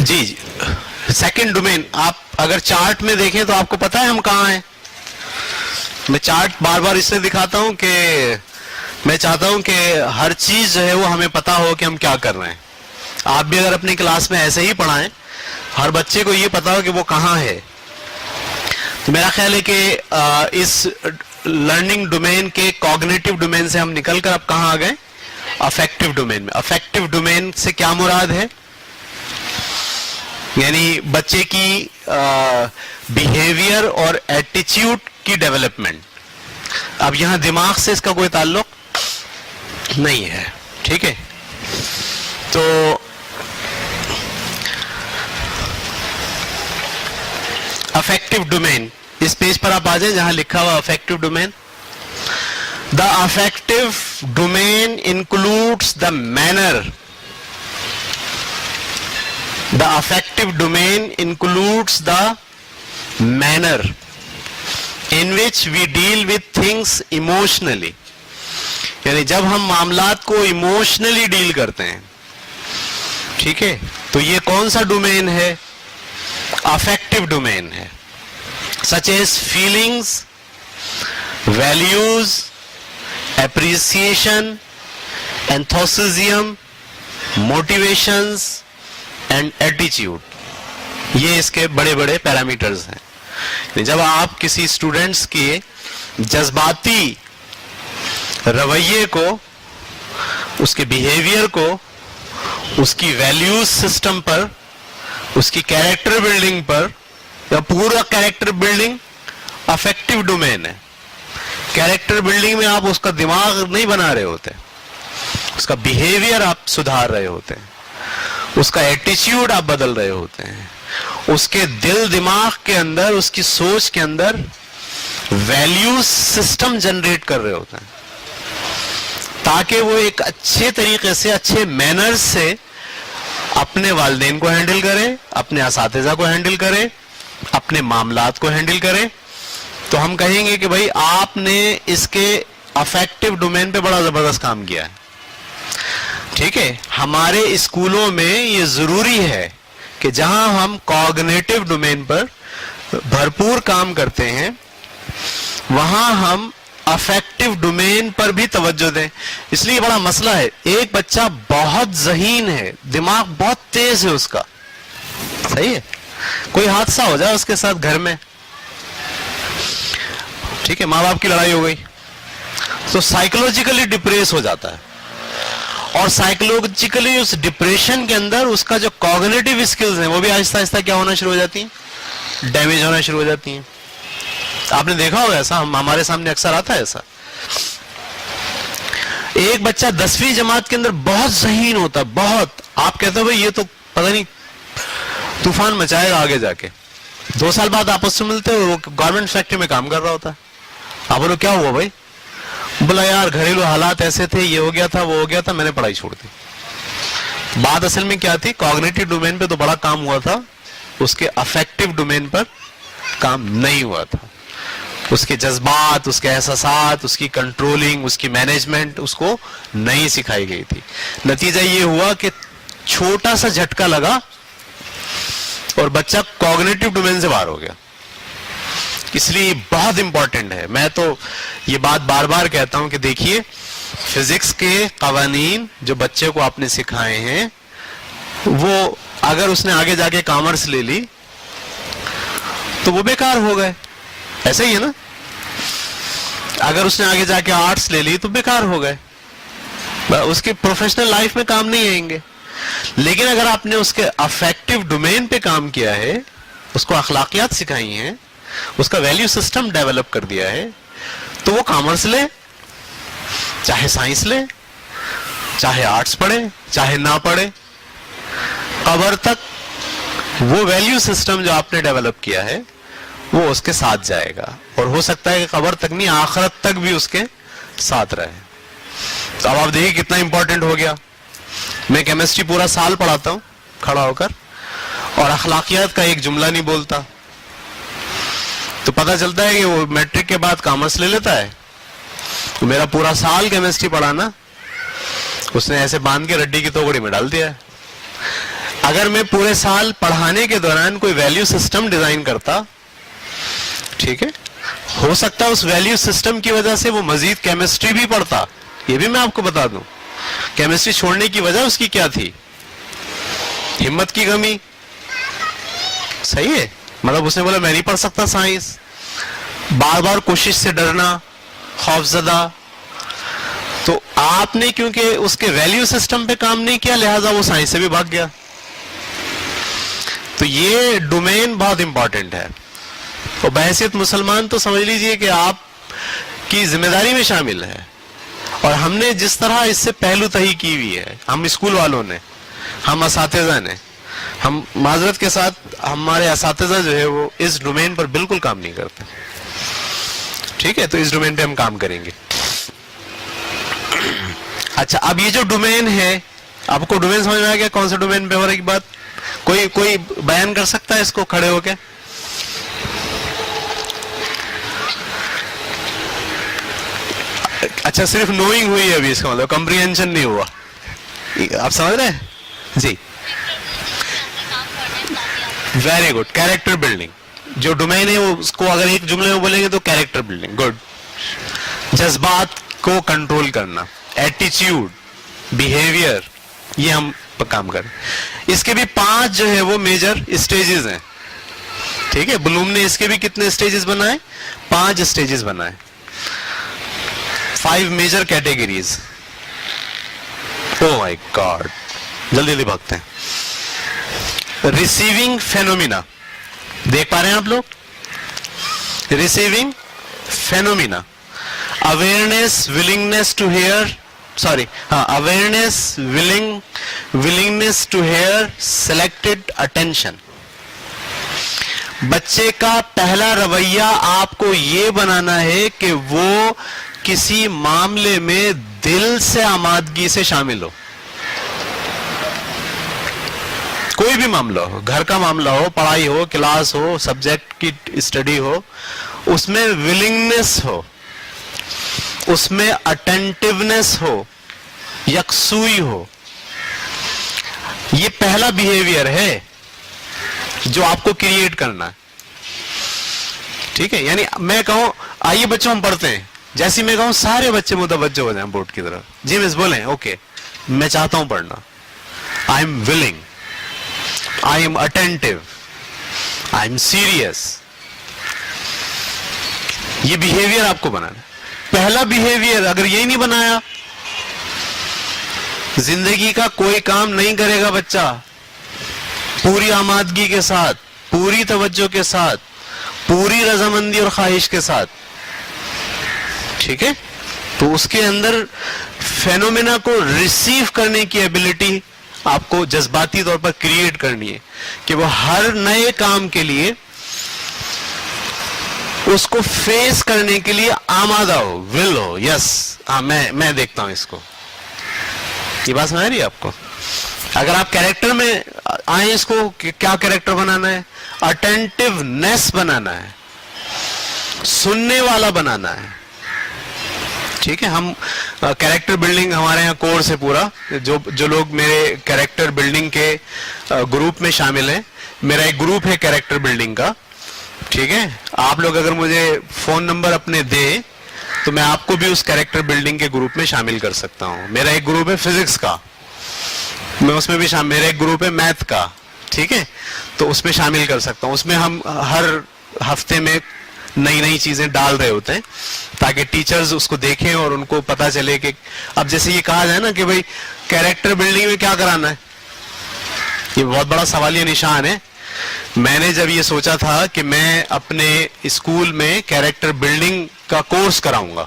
جی جی second domain. آپ اگر chart میں دیکھیں تو آپ کو پتا ہے ہم کہاں ہیں. میں چارٹ بار بار اس لیے دکھاتا ہوں کہ میں چاہتا ہوں کہ ہر چیز جو ہے وہ ہمیں پتا ہو کہ ہم کیا کر رہے ہیں. آپ بھی اگر اپنی کلاس میں ایسے ہی پڑھائیں, ہر بچے کو یہ پتا ہو کہ وہ کہاں ہے. تو میرا خیال ہے کہ اس لرننگ ڈومین کے کوگنیٹو ڈومین سے ہم نکل کر اب کہاں آ گئے؟ افیکٹو ڈومین میں. افیکٹو ڈومین سے کیا مراد ہے؟ یعنی بچے کی بیہیویئر اور ایٹیچیوڈ کی ڈیولپمنٹ. اب یہاں دماغ سے اس کا کوئی تعلق نہیں ہے, ٹھیک ہے. تو افیکٹو ڈومین, اس پیج پر آپ آ جائیں جہاں لکھا ہوا effective domain. The effective domain includes the manner. The affective domain includes the manner in which we deal with things emotionally. یعنی جب ہم معاملات کو ایموشنلی ڈیل کرتے ہیں, ٹھیک ہے, تو یہ کون سا ڈومین ہے؟ افیکٹو ڈومین ہے. such as feelings, values, appreciation, enthusiasm, motivations and ایٹیچیوڈ. یہ اس کے بڑے بڑے پیرامیٹرز ہیں. جب آپ کسی اسٹوڈنٹس کے جذباتی رویے کو, اس کے بیہیویئر کو, اس کی ویلیوز سسٹم پر, اس کی کیریکٹر بلڈنگ پر, یا پورا کیریکٹر بلڈنگ افیکٹو ڈومین ہے. کیریکٹر بلڈنگ میں آپ اس کا دماغ نہیں بنا رہے ہوتے, اس کا بیہیویئر آپ سدھار رہے ہوتے ہیں, اس کا ایٹیچیوڈ آپ بدل رہے ہوتے ہیں, اس کے دل دماغ کے اندر, اس کی سوچ کے اندر ویلیو سسٹم جنریٹ کر رہے ہوتے ہیں, تاکہ وہ ایک اچھے طریقے سے, اچھے مینرز سے اپنے والدین کو ہینڈل کرے, اپنے اساتذہ کو ہینڈل کرے, اپنے معاملات کو ہینڈل کرے. تو ہم کہیں گے کہ بھائی آپ نے اس کے افیکٹو ڈومین پہ بڑا زبردست کام کیا ہے, ٹھیک ہے. ہمارے اسکولوں میں یہ ضروری ہے کہ جہاں ہم کوگنیٹو ڈومین پر بھرپور کام کرتے ہیں, وہاں ہم افیکٹو ڈومین پر بھی توجہ دیں. اس لیے بڑا مسئلہ ہے. ایک بچہ بہت ذہین ہے, دماغ بہت تیز ہے اس کا, صحیح ہے, کوئی حادثہ ہو جائے اس کے ساتھ گھر میں, ٹھیک ہے, ماں باپ کی لڑائی ہو گئی, تو سائیکولوجیکلی ڈپریس ہو جاتا ہے, اور سائیکولوجیکلی اس ڈپریشن کے اندر اس کا جو کوگنیٹو اسکلز ہیں وہ بھی آہستہ آہستہ کیا ہونا شروع ہو جاتی ہیں؟ ڈیمیج ہونا شروع ہو جاتی ہیں. آپ نے دیکھا ہوگا ایسا, ہمارے سامنے اکثر آتا ہے ایسا. ایک بچہ 10ویں جماعت کے اندر بہت ذہین ہوتا ہے, بہت, آپ کہتے ہو بھائی یہ تو پتہ نہیں طوفان مچائے گا آگے جا کے. 2 سال بعد آپس میں ملتے ہو, وہ گورنمنٹ فیکٹری میں کام کر رہا ہوتا ہے. آپ بولو کیا ہوا بھائی؟ بولا یار گھریلو حالات ایسے تھے, یہ ہو گیا تھا, وہ ہو گیا تھا, میں نے پڑھائی چھوڑ دی. بات اصل میں کیا تھی؟ کوگنیٹو ڈومین پہ تو بڑا کام ہوا تھا, اس کے افیکٹو ڈومین پر کام نہیں ہوا تھا. اس کے جذبات, اس کے احساسات, اس کی کنٹرولنگ, اس کی مینجمنٹ اس کو نہیں سکھائی گئی تھی. نتیجہ یہ ہوا کہ چھوٹا سا جھٹکا لگا اور بچہ کوگنیٹو ڈومین سے باہر ہو گیا. اس لیے یہ بہت امپورٹنٹ ہے. میں تو یہ بات بار بار کہتا ہوں کہ دیکھیے, فزکس کے قوانین جو بچے کو آپ نے سکھائے ہیں, وہ اگر اس نے آگے جا کے کامرس لے لی تو وہ بیکار ہو گئے. ایسا ہی ہے نا, اگر اس نے آگے جا کے آرٹس لے لی تو بیکار ہو گئے, اس کے پروفیشنل لائف میں کام نہیں آئیں گے. لیکن اگر آپ نے اس کے افیکٹو ڈومین پہ کام کیا ہے, اس کو اخلاقیات سکھائی ہیں, اس کا ویلیو سسٹم ڈیولپ کر دیا ہے, تو وہ کامرس لے, چاہے سائنس لے, چاہے آرٹس پڑھے, چاہے نہ پڑھے, قبر تک وہ ویلیو سسٹم جو آپ نے ڈیولپ کیا ہے وہ اس کے ساتھ جائے گا, اور ہو سکتا ہے کہ قبر تک نہیں, آخرت تک بھی اس کے ساتھ رہے. تو اب آپ دیکھیں کتنا امپورٹنٹ ہو گیا. میں کیمسٹری پورا سال پڑھاتا ہوں کھڑا ہو کر, اور اخلاقیات کا ایک جملہ نہیں بولتا, تو پتہ چلتا ہے کہ وہ میٹرک کے بعد کامرس لے لیتا ہے. تو میرا پورا سال کیمسٹری پڑھانا اس نے ایسے باندھ کے رڈی کی توگڑی میں ڈال دیا ہے. اگر میں پورے سال پڑھانے کے دوران کوئی ویلیو سسٹم ڈیزائن کرتا, ٹھیک ہے, ہو سکتا ہے اس ویلیو سسٹم کی وجہ سے وہ مزید کیمسٹری بھی پڑھتا. یہ بھی میں آپ کو بتا دوں, کیمسٹری چھوڑنے کی وجہ اس کی کیا تھی؟ ہمت کی کمی. صحیح ہے, مطلب اس نے بولا میں نہیں پڑھ سکتا سائنس, بار بار کوشش سے ڈرنا, خوف زدہ. تو آپ نے کیونکہ اس کے ویلیو سسٹم پہ کام نہیں کیا, لہذا وہ سائنس سے بھی بھاگ گیا. تو یہ ڈومین بہت امپورٹنٹ ہے, اور بحیثیت مسلمان تو سمجھ لیجئے کہ آپ کی ذمہ داری میں شامل ہے. اور ہم نے جس طرح اس سے پہلو تہی کی ہوئی ہے, ہم اسکول والوں نے, ہم اساتذہ نے, ہم معذرت کے ساتھ ہمارے اساتذہ جو ہے وہ اس ڈومین پر بالکل کام نہیں کرتے. ٹھیک ہے, تو اس ڈومین پہ ہم کام کریں گے. اچھا, اب یہ جو ڈومین ہے, آپ کو ڈومین سمجھ میں آ گیا کون سے ڈومین پہ ہو رہا ہے کی بات؟ کوئی بیان کر سکتا ہے اس کو کھڑے ہو کے؟ اچھا, صرف نوئنگ ہوئی ہے ابھی, اس کا مطلب کمپریہنشن نہیں ہوا. آپ سمجھ رہے ہیں جی؟ Very good. کیریکٹر بلڈنگ جو ڈومین ہے, وہ اس کو اگر ایک جملے میں بولیں گے تو کیریکٹر بلڈنگ. گڈ. جذبات کو کنٹرول کرنا, ایٹیچیوڈ, بیہیویئر, یہ ہم کام کریں. اس کے بھی 5 جو ہے وہ میجر اسٹیجز ہیں. ٹھیک ہے, بلوم نے اس کے بھی کتنے اسٹیجز بنائے؟ 5 اسٹیجز بنائے. 5 میجر کیٹیگریز. او مائی گاڈ, جلدی جلدی بھاگتے ہیں. ریسیونگ فینومینا, دیکھ پا رہے ہیں آپ لوگ؟ Receiving phenomena. Awareness, willingness to hear, sorry ہاں, awareness, willingness to hear, selected attention. بچے کا پہلا رویہ آپ کو یہ بنانا ہے کہ وہ کسی معاملے میں دل سے آمادگی سے شامل ہو. کوئی بھی معاملہ ہو, گھر کا معاملہ ہو, پڑھائی ہو, کلاس ہو, سبجیکٹ کی اسٹڈی ہو, اس میں ولنگنیس ہو, اس میں اٹینٹیونیس ہو, یکسوئی ہو. یہ پہلا بیہیویئر ہے جو آپ کو کریٹ کرنا ہے. ٹھیک ہے, یعنی میں کہوں آئیے بچوں ہم پڑھتے ہیں, جیسے میں کہوں سارے بچے متوجہ ہو جائیں بورڈ کی طرف. جی مس بولیں, اوکے میں چاہتا ہوں پڑھنا, I am willing, I am attentive, I am serious. یہ بیہیویئر آپ کو بنانا. پہلا بیہیویئر اگر یہی نہیں بنایا, زندگی کا کوئی کام نہیں کرے گا بچہ پوری آمادگی کے ساتھ, پوری توجہ کے ساتھ, پوری رضامندی اور خواہش کے ساتھ. ٹھیک ہے, تو اس کے اندر فینومینا کو ریسیو کرنے کی ایبلٹی آپ کو جذباتی طور پر کریٹ کرنی ہے کہ وہ ہر نئے کام کے لیے اس کو فیس کرنے کے لیے آمادہ ہو, ول ہو. یس, ہاں میں دیکھتا ہوں اس کو. یہ بات سمجھ رہی ہے آپ کو؟ اگر آپ کیریکٹر میں آئیں, اس کو کیا کیریکٹر بنانا ہے؟ اٹینٹیونیس بنانا ہے, سننے والا بنانا ہے. ٹھیک ہے, ہم کیریکٹر بلڈنگ ہمارے یہاں کورس ہے پورا. جو لوگ میرے کیریکٹر بلڈنگ کے گروپ میں شامل ہیں, میرا ایک گروپ ہے کیریکٹر بلڈنگ کا. ٹھیک ہے, آپ لوگ اگر مجھے فون نمبر اپنے دیں تو میں آپ کو بھی اس کیریکٹر بلڈنگ کے گروپ میں شامل کر سکتا ہوں. میرا ایک گروپ ہے فزکس کا, میں اس میں بھی شامل, میرا ایک گروپ ہے میتھ کا. ٹھیک ہے, تو اس میں شامل کر سکتا ہوں. اس میں ہم ہر ہفتے میں نئی چیزیں ڈال رہے ہوتے ہیں تاکہ ٹیچرز اس کو دیکھیں اور ان کو پتا چلے کہ اب جیسے یہ کہا جائے نا کہ بھائی کیریکٹر بلڈنگ میں کیا کرانا ہے, یہ بہت بڑا سوالیہ نشان ہے. میں نے جب یہ سوچا تھا کہ میں اپنے اسکول میں کیریکٹر بلڈنگ کا کورس کراؤں گا,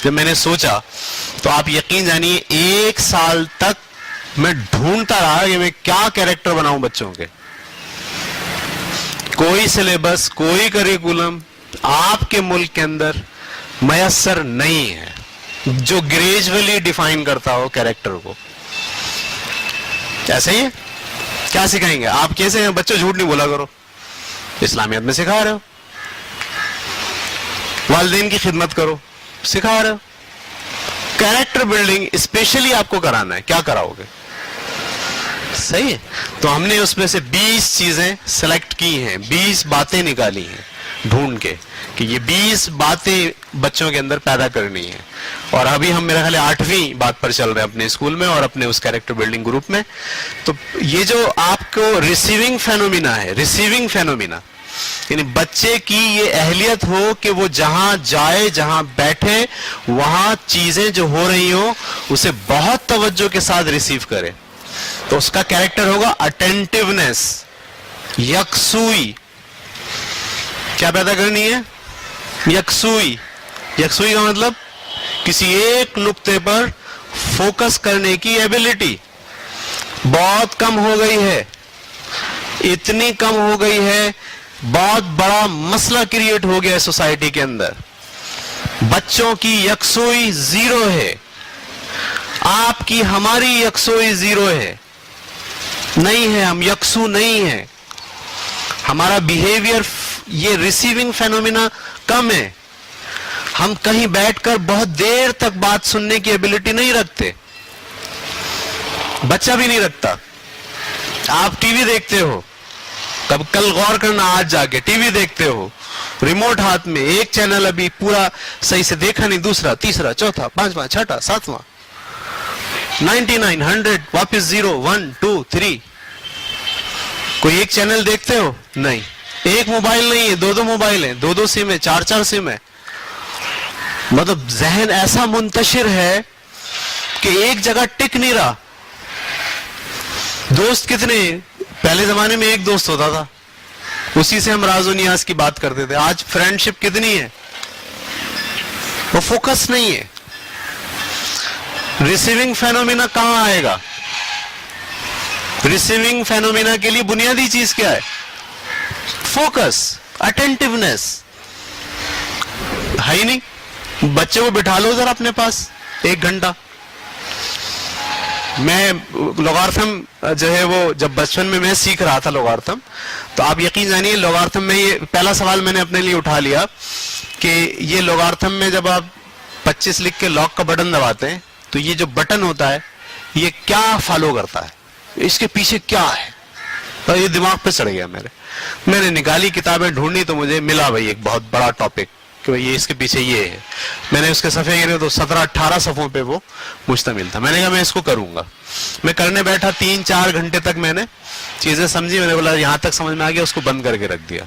جب میں نے سوچا تو آپ یقین جانیے 1 سال تک میں ڈھونڈتا رہا کہ میں کیا کیریکٹر بناؤں بچوں کے. کوئی سلیبس, کوئی کریکولم آپ کے ملک کے اندر میسر نہیں ہے جو گریجولی ڈیفائن کرتا ہو کیریکٹر کو. ایسے ہی ہے, کیا سکھائیں گے آپ؟ کیسے ہیں بچوں, جھوٹ نہیں بولا کرو, اسلامیت میں سکھا رہے ہو. والدین کی خدمت کرو, سکھا رہے ہو. کیریکٹر بلڈنگ اسپیشلی آپ کو کرانا ہے, کیا کراؤ گے؟ صحیح ہے. تو ہم نے اس میں سے 20 چیزیں سلیکٹ کی ہیں, 20 باتیں نکالی ہیں ڈھونڈ کے کہ یہ 20 باتیں بچوں کے اندر پیدا کرنی ہے. اور ابھی ہم میرا خیال ہے 8ویں بات پر چل رہے ہیں اپنے اسکول میں اور اپنے اس کیریکٹر بلڈنگ گروپ میں. تو یہ جو آپ کو ریسیونگ فینومینا ہے, ریسیونگ فینومینا یعنی بچے کی یہ اہلیت ہو کہ وہ جہاں جائے, جہاں بیٹھے, وہاں چیزیں جو ہو رہی ہوں اسے بہت توجہ کے ساتھ ریسیو کرے. تو اس کا کیریکٹر ہوگا اٹینٹیونیس, یکسوئی. کیا پیدا کرنی ہے؟ یکسوئی. یکسوئی کا مطلب کسی ایک نقطے پر فوکس کرنے کی ایبلٹی. بہت کم ہو گئی ہے, اتنی کم ہو گئی ہے, بہت بڑا مسئلہ کریٹ ہو گیا ہے سوسائٹی کے اندر. بچوں کی یکسوئی زیرو ہے, آپ کی ہماری یکسوئی زیرو ہے, نہیں ہے, ہم یکسو نہیں ہیں. ہمارا بیہیویئر یہ ریسیونگ فینومینا کم ہے. ہم کہیں بیٹھ کر بہت دیر تک بات سننے کی ایبلٹی نہیں رکھتے, بچہ بھی نہیں رکھتا. آپ ٹی وی دیکھتے ہو, کل غور کرنا, آج جا کے ٹی وی دیکھتے ہو, ریموٹ ہاتھ میں, ایک چینل ابھی پورا صحیح سے دیکھا نہیں, دوسرا, تیسرا, چوتھا, پانچواں, چھٹا, ساتواں, 99, 100, واپس 0, 1, 2, 3. کوئی ایک چینل دیکھتے ہو؟ نہیں. ایک موبائل نہیں ہے, 2 موبائل ہیں, 2 سم ہے, 4 سم ہے. مطلب ذہن ایسا منتشر ہے کہ ایک جگہ ٹک نہیں رہا. دوست کتنے؟ پہلے زمانے میں ایک دوست ہوتا تھا, اسی سے ہم راز و نیاز کی بات کرتے تھے. آج فرینڈ شپ کتنی ہے, وہ فوکس نہیں ہے. ریسیونگ فینومینا کہاں آئے گا؟ ریسیونگ فینومینا کے لیے بنیادی چیز کیا ہے؟ Focus, attentiveness. ہے ہی نہیں. بچے کو بٹھا لو ذرا اپنے پاس 1 گھنٹہ. میں لوگارتھم جو ہے وہ جب بچپن میں سیکھ رہا تھا لوگارتھم, تو آپ یقین جانیے لوگارتھم میں یہ پہلا سوال میں نے اپنے لیے اٹھا لیا کہ یہ لوگارتھم میں جب آپ 25 لکھ کے لاک کا بٹن دباتے ہیں تو یہ جو بٹن ہوتا ہے یہ کیا فالو کرتا ہے, اس کے پیچھے کیا ہے. تو یہ دماغ پہ چڑھ گیا میرے. میں نے نکالی کتابیں ڈھونڈی تو مجھے ملا بھائی ایک بہت بڑا ٹاپک کہ یہ اس کے پیچھے یہ ہے. میں نے اس کے صفحے گنے تو 17-18 صفحوں پہ وہ مشتمل تھا. میں نے کہا میں اس کو کروں گا. میں کرنے بیٹھا 3-4 گھنٹے تک میں نے چیزیں سمجھی. میں نے بولا یہاں تک سمجھ میں آ گیا, اس کو بند کر کے رکھ دیا.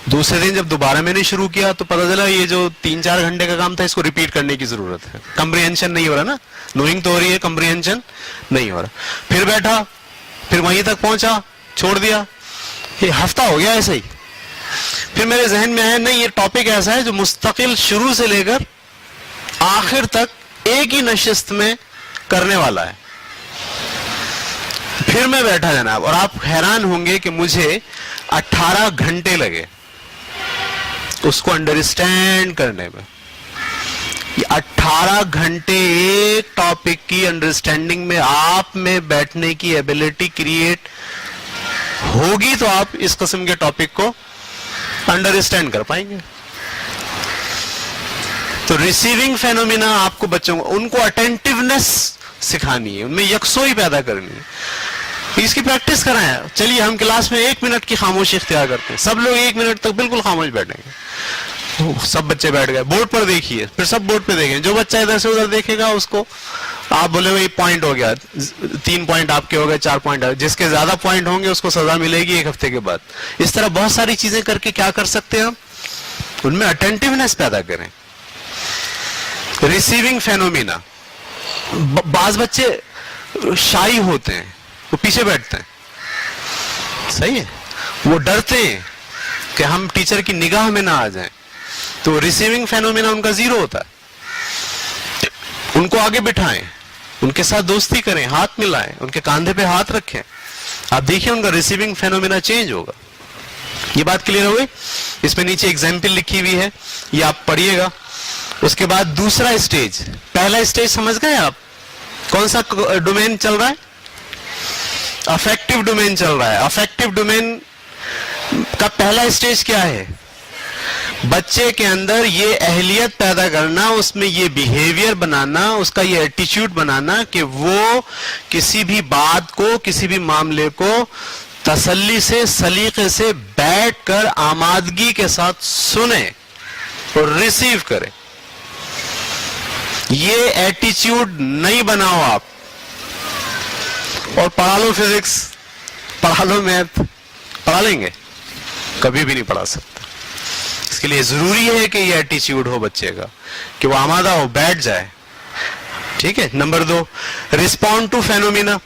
دوسرے دن جب دوبارہ میں نے شروع کیا تو پتہ چلا یہ جو 3-4 گھنٹے کا کام تھا اس کو ریپیٹ کرنے کی ضرورت ہے. کمپریہنشن نہیں ہو رہا نا, نوئنگ تو ہو رہی ہے, کمپریہنشن نہیں ہو رہا. پھر بیٹھا, پھر وہیں تک پہنچا, چھوڑ دیا. یہ ہفتہ ہو گیا ایسے ہی. پھر میرے ذہن میں آیا نہیں, یہ ٹاپک ایسا ہے جو مستقل شروع سے لے کر آخر تک ایک ہی نشست میں کرنے والا ہے. پھر میں بیٹھا جناب, اور آپ حیران ہوں گے کہ مجھے 18 گھنٹے لگے اس کو انڈرسٹینڈ کرنے میں. یہ 18 گھنٹے ایک ٹاپک کی انڈرسٹینڈنگ میں آپ میں بیٹھنے کی ایبلٹی کریٹ ہوگی تو آپ اس قسم کے ٹاپک کو انڈرسٹینڈ کر پائیں گے. تو ریسیونگ فینومینا آپ کو بچوں کو, ان کو اٹینٹیونیس سکھانی ہے, ان میں یکسوئی پیدا کرنی ہے. اس کی پریکٹس کرائیں. چلیے ہم کلاس میں 1 منٹ کی خاموشی اختیار کرتے ہیں, سب لوگ 1 منٹ تک بالکل خاموش بیٹھیں گے. سب بچے بیٹھ گئے, بورڈ پر دیکھیے, پھر سب بورڈ پہ دیکھیں. جو بچہ ادھر سے ادھر دیکھے گا اس کو آپ بولے بھائی پوائنٹ ہو گیا, 3 پوائنٹ آپ کے ہو گئے, 4 پوائنٹ. جس کے زیادہ پوائنٹ ہوں گے اس کو سزا ملے گی 1 ہفتے کے بعد. اس طرح بہت ساری چیزیں کر کے کیا کر سکتے ہیں ہم, ان میں اٹینٹیونیس پیدا کریں. Receiving phenomena. بعض بچے شائی ہوتے ہیں, وہ پیچھے بیٹھتے ہیں, صحیح ہے, وہ ڈرتے ہیں کہ ہم ٹیچر کی نگاہ میں نہ آ جائیں. تو ریسیونگ فینومینا ان کا 0 ہوتا ہے. ان کو آگے بٹھائیں, ان کے ساتھ دوستی کریں, ہاتھ ملائیں, ان کے کاندھے پہ ہاتھ رکھیں. آپ دیکھیں ان کا ریسیونگ فینومینا چینج ہوگا. یہ بات کلیئر ہو گئی؟ اس میں نیچے ایگزامپل لکھی ہوئی ہے, یہ آپ پڑھیے گا. اس کے بعد دوسرا اسٹیج. پہلا اسٹیج سمجھ گئے آپ کون سا ڈومین چل رہا ہے؟ افیکٹو ڈومین چل رہا ہے. افیکٹو ڈومین کا پہلا اسٹیج کیا ہے؟ بچے کے اندر یہ اہلیت پیدا کرنا, اس میں یہ بیہیویئر بنانا, اس کا یہ ایٹیچیوڈ بنانا کہ وہ کسی بھی بات کو, کسی بھی معاملے کو تسلی سے, سلیقے سے بیٹھ کر آمادگی کے ساتھ سنے اور ریسیو کرے. یہ ایٹیچیوڈ نہیں بناؤ آپ, اور پڑھا لو فزکس, پڑھا لو میتھ, پڑھا لیں گے, کبھی بھی نہیں پڑھا سکتے. اس کے لیے ضروری ہے کہ یہ ایٹیچیوڈ ہو بچے کا, کہ وہ آمادہ ہو, بیٹھ جائے. ٹھیک ہے. Number 2, respond to phenomena.